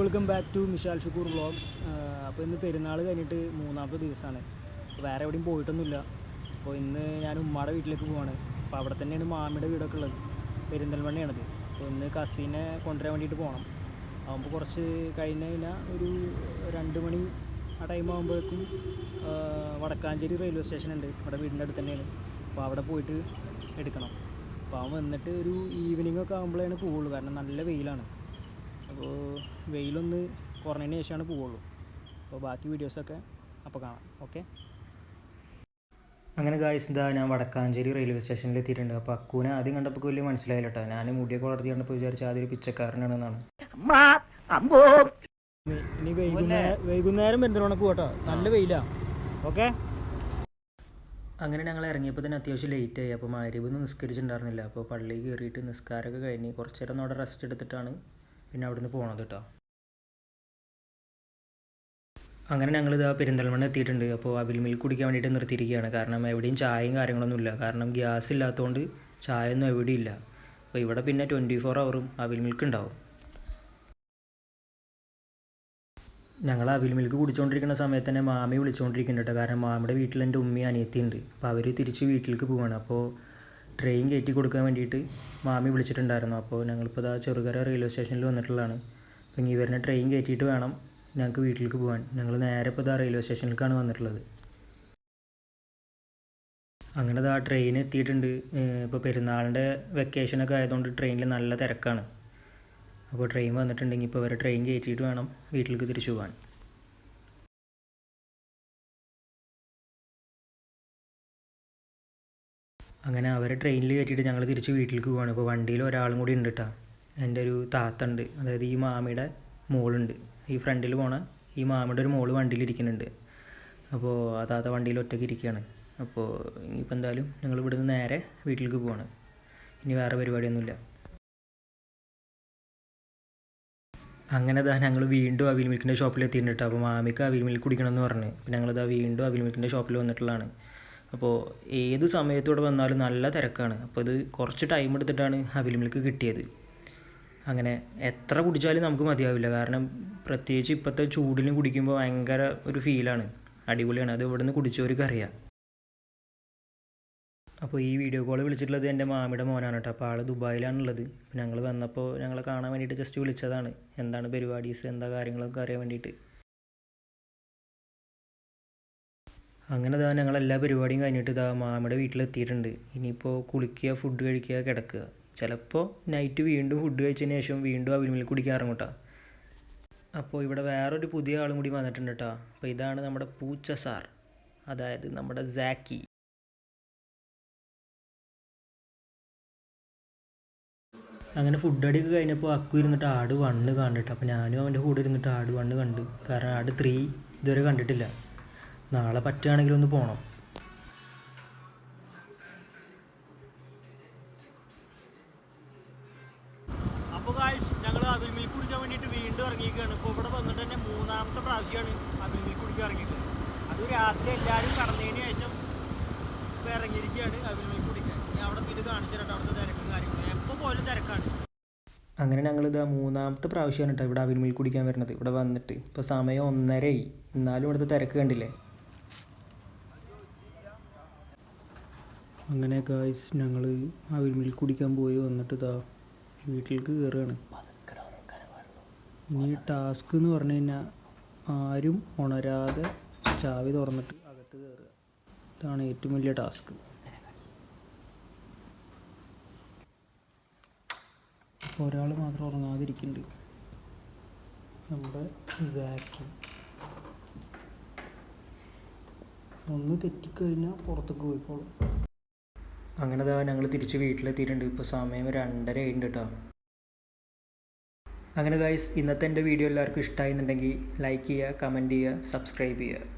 Welcome back to Mishal Shukkur vlogs. അപ്പോൾ ഇന്ന് പെരുന്നാൾ കഴിഞ്ഞിട്ട് മൂന്നാമത്തെ ദിവസമാണ്. വേറെ എവിടെയും പോയിട്ടൊന്നുമില്ല. അപ്പോൾ ഇന്ന് ഞാൻ ഉമ്മയുടെ വീട്ടിലേക്ക് പോവാണ്. അപ്പോൾ അവിടെ തന്നെയാണ് മാമിയുടെ വീടൊക്കെ ഉള്ളത്. പെരിന്തൽമണ്ണയാണത്. അപ്പോൾ ഇന്ന് കസീനെ കൊണ്ടുവരാൻ വേണ്ടിയിട്ട് പോകണം. ആകുമ്പോൾ കുറച്ച് കഴിഞ്ഞ് കഴിഞ്ഞാൽ ഒരു 2 മണി ആ ടൈം ആകുമ്പോഴേക്കും വടക്കാഞ്ചേരി റെയിൽവേ സ്റ്റേഷൻ ഉണ്ട്, ഇവിടെ വീടിൻ്റെ അടുത്ത് തന്നെയാണ്. അപ്പോൾ അവിടെ പോയിട്ട് എടുക്കണം. അപ്പോൾ അവൻ വന്നിട്ട് ഒരു ഈവനിങ് ഒക്കെ ആകുമ്പോഴാണ് പോവുള്ളൂ, കാരണം നല്ല വെയിലാണ്. അപ്പോൾ വെയിലൊന്ന് കുറഞ്ഞതിന് ശേഷമാണ് പോവുള്ളൂ. അപ്പോൾ ബാക്കി വീഡിയോസൊക്കെ അപ്പോൾ കാണാം. ഓക്കെ. അങ്ങനെ ഗായ്സ്, ഇതാ ഞാൻ വടക്കാഞ്ചേരി റെയിൽവേ സ്റ്റേഷനിൽ എത്തിയിട്ടുണ്ട്. അപ്പോൾ അക്കൂനെ ആദ്യം കണ്ടപ്പോൾ വലിയ മനസ്സിലായില്ല കേട്ടോ. ഞാൻ മുടിയൊക്കെ വളർത്തി കണ്ടപ്പോൾ വിചാരിച്ച ആദ്യം പിച്ചക്കാരനാണെന്നാണ്. ഇനി വൈകുന്നേരം പെരുന്തൽമണ്ണക്ക് പോട്ടോ, നല്ല വെയിലാണ്. ഓക്കെ. അങ്ങനെ ഞങ്ങൾ ഇറങ്ങിയപ്പോൾ തന്നെ അത്യാവശ്യം ലേറ്റായി. അപ്പോൾ മഗ്‌രിബൊന്നും നിസ്കരിച്ചിട്ടുണ്ടായിരുന്നില്ല. അപ്പോൾ പള്ളിയിൽ കയറിയിട്ട് നിസ്കാരമൊക്കെ കഴിഞ്ഞ് കുറച്ച് നേരം അവിടെ റെസ്റ്റ് എടുത്തിട്ടാണ് പിന്നെ അവിടെ നിന്ന് പോകണത് കേട്ടോ. അങ്ങനെ ഞങ്ങളിതാ പെരിന്തൽമണ്ണ എത്തിയിട്ടുണ്ട്. അപ്പോൾ അവിൽ മിൽക്ക് കുടിക്കാൻ വേണ്ടിയിട്ട് നിർത്തിയിരിക്കുകയാണ്. കാരണം എവിടെയും ചായയും കാര്യങ്ങളൊന്നുമില്ല. കാരണം ഗ്യാസ് ഇല്ലാത്തതുകൊണ്ട് ചായ ഒന്നും എവിടെയും ഇല്ല. അപ്പോൾ ഇവിടെ പിന്നെ 24 ഹവറും അവിൽ മിൽക്ക് ഉണ്ടാവും. ഞങ്ങൾ അവിൽ മിൽക്ക് കുടിച്ചുകൊണ്ടിരിക്കുന്ന സമയത്ത് തന്നെ മാമി വിളിച്ചുകൊണ്ടിരിക്കുന്നുണ്ട് കേട്ടോ. കാരണം മാമിയുടെ വീട്ടിൽ എൻ്റെ ഉമ്മയും അനിയത്തിയുണ്ട്. അപ്പോൾ അവർ തിരിച്ച് വീട്ടിലേക്ക് പോവുകയാണ്. അപ്പോൾ ട്രെയിൻ കയറ്റി കൊടുക്കാൻ വേണ്ടിയിട്ട് മാമി വിളിച്ചിട്ടുണ്ടായിരുന്നു. അപ്പോൾ ഞങ്ങളിപ്പോൾ ഇതാ ചെറുകര റെയിൽവേ സ്റ്റേഷനിൽ വന്നിട്ടുള്ളതാണ്. അപ്പോൾ ഇനി വരുന്ന ട്രെയിൻ കയറ്റിയിട്ട് വേണം ഞങ്ങൾക്ക് വീട്ടിലേക്ക് പോകാൻ. ഞങ്ങൾ നേരെ ഇപ്പോൾ ഇതാ റെയിൽവേ സ്റ്റേഷനിലേക്കാണ് വന്നിട്ടുള്ളത്. അങ്ങനെ ഇതാ ട്രെയിൻ എത്തിയിട്ടുണ്ട്. ഇപ്പോൾ പെരുന്നാളിൻ്റെ വെക്കേഷനൊക്കെ ആയതുകൊണ്ട് ട്രെയിനിൽ നല്ല തിരക്കാണ്. അപ്പോൾ ട്രെയിൻ വന്നിട്ടുണ്ടെങ്കിൽ ഇപ്പോൾ വരെ ട്രെയിൻ കയറ്റിയിട്ട് വേണം വീട്ടിലേക്ക് തിരിച്ചു പോകാൻ. അങ്ങനെ അവരെ ട്രെയിനിൽ കയറ്റിയിട്ട് ഞങ്ങൾ തിരിച്ച് വീട്ടിലേക്ക് പോവാണ്. ഇപ്പോൾ വണ്ടിയിൽ ഒരാളും കൂടി ഉണ്ട് കേട്ടോ. എൻ്റെ ഒരു താത്ത ഉണ്ട്, അതായത് ഈ മാമിയുടെ മോളുണ്ട്. ഈ ഫ്രണ്ടിൽ പോണ ഈ മാമിയുടെ ഒരു മോള് വണ്ടിയിലിരിക്കുന്നുണ്ട്. അപ്പോൾ ആ താത്ത വണ്ടിയിൽ ഒറ്റയ്ക്ക് ഇരിക്കുകയാണ്. അപ്പോൾ ഇനിയിപ്പോൾ എന്തായാലും ഞങ്ങൾ ഇവിടുന്ന് നേരെ വീട്ടിലേക്ക് പോവാണ്. ഇനി വേറെ പരിപാടിയൊന്നുമില്ല. അങ്ങനെ ഇതാ ഞങ്ങൾ വീണ്ടും അവിൽ മിൽക്കിൻ്റെ ഷോപ്പിൽ എത്തിയിട്ടുണ്ട് കേട്ടോ. അപ്പോൾ മാമിക്ക് അവിൽ മിൽക്ക് കുടിക്കണമെന്ന് പറഞ്ഞ് ഞങ്ങളിതാ വീണ്ടും അവിൽ മിൽക്കിൻ്റെ ഷോപ്പിൽ വന്നിട്ടുള്ളതാണ്. അപ്പോൾ ഏത് സമയത്ത് ഇവിടെ വന്നാലും നല്ല തിരക്കാണ്. അപ്പോൾ ഇത് കുറച്ച് ടൈം എടുത്തിട്ടാണ് അവിൽ മിൽക്ക് കിട്ടിയത്. അങ്ങനെ എത്ര കുടിച്ചാലും നമുക്ക് മതിയാവില്ല. കാരണം പ്രത്യേകിച്ച് ഇപ്പോഴത്തെ ചൂടിലും കുടിക്കുമ്പോൾ ഭയങ്കര ഒരു ഫീലാണ്, അടിപൊളിയാണ്. അത് ഇവിടെ നിന്ന് കുടിച്ചവർക്ക് അറിയാം. അപ്പോൾ ഈ വീഡിയോ കോൾ വിളിച്ചിട്ടുള്ളത് എൻ്റെ മാമിയുടെ മോനാണ് കേട്ടോ. അപ്പോൾ ആൾ ദുബായിലാണുള്ളത്. അപ്പോൾ ഞങ്ങൾ വന്നപ്പോൾ ഞങ്ങളെ കാണാൻ വേണ്ടിയിട്ട് ജസ്റ്റ് വിളിച്ചതാണ്. എന്താണ് പരിപാടീസ്, എന്താ കാര്യങ്ങളൊക്കെ അറിയാൻ വേണ്ടിയിട്ട്. അങ്ങനെ ഇതാ ഞങ്ങളെല്ലാ പരിപാടിയും കഴിഞ്ഞിട്ട് ഇതാ മാമിയുടെ വീട്ടിലെത്തിയിട്ടുണ്ട്. ഇനിയിപ്പോൾ കുളിക്കുക, ഫുഡ് കഴിക്കുക, കിടക്കുക. ചിലപ്പോൾ നൈറ്റ് വീണ്ടും ഫുഡ് കഴിച്ചതിന് ശേഷം വീണ്ടും അവിൽ മിൽക്ക് കുടിക്കാൻ ഇറങ്ങും കേട്ടോ. അപ്പോൾ ഇവിടെ വേറൊരു പുതിയ ആളും കൂടി വന്നിട്ടുണ്ട് കേട്ടോ. അപ്പോൾ ഇതാണ് നമ്മുടെ പൂച്ച സാർ, അതായത് നമ്മുടെ സാക്കി. അങ്ങനെ ഫുഡ് അടിയൊക്കെ കഴിഞ്ഞപ്പോൾ അക്കു ഇരുന്നിട്ട് ആട് 1 കണ്ടിട്ട്. അപ്പോൾ ഞാനും അവൻ്റെ കൂടെ ഇരുന്നിട്ട് ആട് 1 കണ്ട്. കാരണം ആട് 3 ഇതുവരെ കണ്ടിട്ടില്ല. നാളെ പറ്റുകയാണെങ്കിൽ ഒന്ന് പോകണം. അപ്പോൾ ഗായ്സ്, ഞങ്ങൾ അവിൽ മിൽക്ക് കുടിക്കാൻ വേണ്ടിയിട്ട് വീണ്ടും ഇറങ്ങിയിരിക്കുകയാണ്. ഇപ്പോൾ ഇവിടെ വന്നിട്ട് തന്നെ 3ാമത്തെ പ്രാവശ്യമാണ് അവിൽ മിൽക്ക് കുടിക്കാൻ ഇറങ്ങിയിട്ട്. അത് രാത്രി എല്ലാവരും കടന്നതിന് ശേഷം ഇപ്പോൾ ഇറങ്ങിയിരിക്കുകയാണ് അവിൽ മിൽക്ക് കുടിക്കാൻ. ഞാൻ അവിടെ എത്തിയിട്ട് കാണിച്ചു തരട്ടെ അവിടുത്തെ തിരക്കും കാര്യങ്ങളും. എപ്പോൾ പോലും തിരക്കാണ്. അങ്ങനെ ഞങ്ങളിത് 3ാമത്തെ പ്രാവശ്യമാണ് കേട്ടോ ഇവിടെ അവിൽ മിൽക്ക് കുടിക്കാൻ വരുന്നത്. ഇവിടെ വന്നിട്ട് ഇപ്പോൾ സമയം 1:30 എന്നാലും ഇവിടുത്തെ തിരക്ക് കണ്ടില്ലേ. അങ്ങനെ ഗായ്സ്, ഞങ്ങൾ അവിൽ മിൽക്ക് കുടിക്കാൻ പോയി വന്നിട്ട് ഇതാ വീട്ടിലേക്ക് കയറുകയാണ്. ഇനി ടാസ്ക് എന്ന് പറഞ്ഞു കഴിഞ്ഞാൽ ആരും ഉണരാതെ ചാവി തുറന്നിട്ട് അകത്ത് കയറുക. ഇതാണ് ഏറ്റവും വലിയ ടാസ്ക്. അപ്പോൾ ഒരാൾ മാത്രം ഉറങ്ങാതിരിക്കുന്നുണ്ട്, നമ്മുടെ സാക്കി. ഒന്ന് തെറ്റിക്കഴിഞ്ഞാൽ പുറത്തേക്ക് പോയിക്കോളും. അങ്ങനെ ഇതാ ഞങ്ങൾ തിരിച്ച് വീട്ടിലെത്തിയിട്ടുണ്ട്. ഇപ്പോൾ സമയം 2:30 ആയിട്ടുണ്ട് കേട്ടോ. അങ്ങനെ ഗൈസ്, ഇന്നത്തെ എൻ്റെ വീഡിയോ എല്ലാവർക്കും ഇഷ്ടമായിരുന്നുണ്ടെങ്കിൽ ലൈക്ക് ചെയ്യുക, കമൻറ്റ് ചെയ്യുക, സബ്സ്ക്രൈബ് ചെയ്യുക.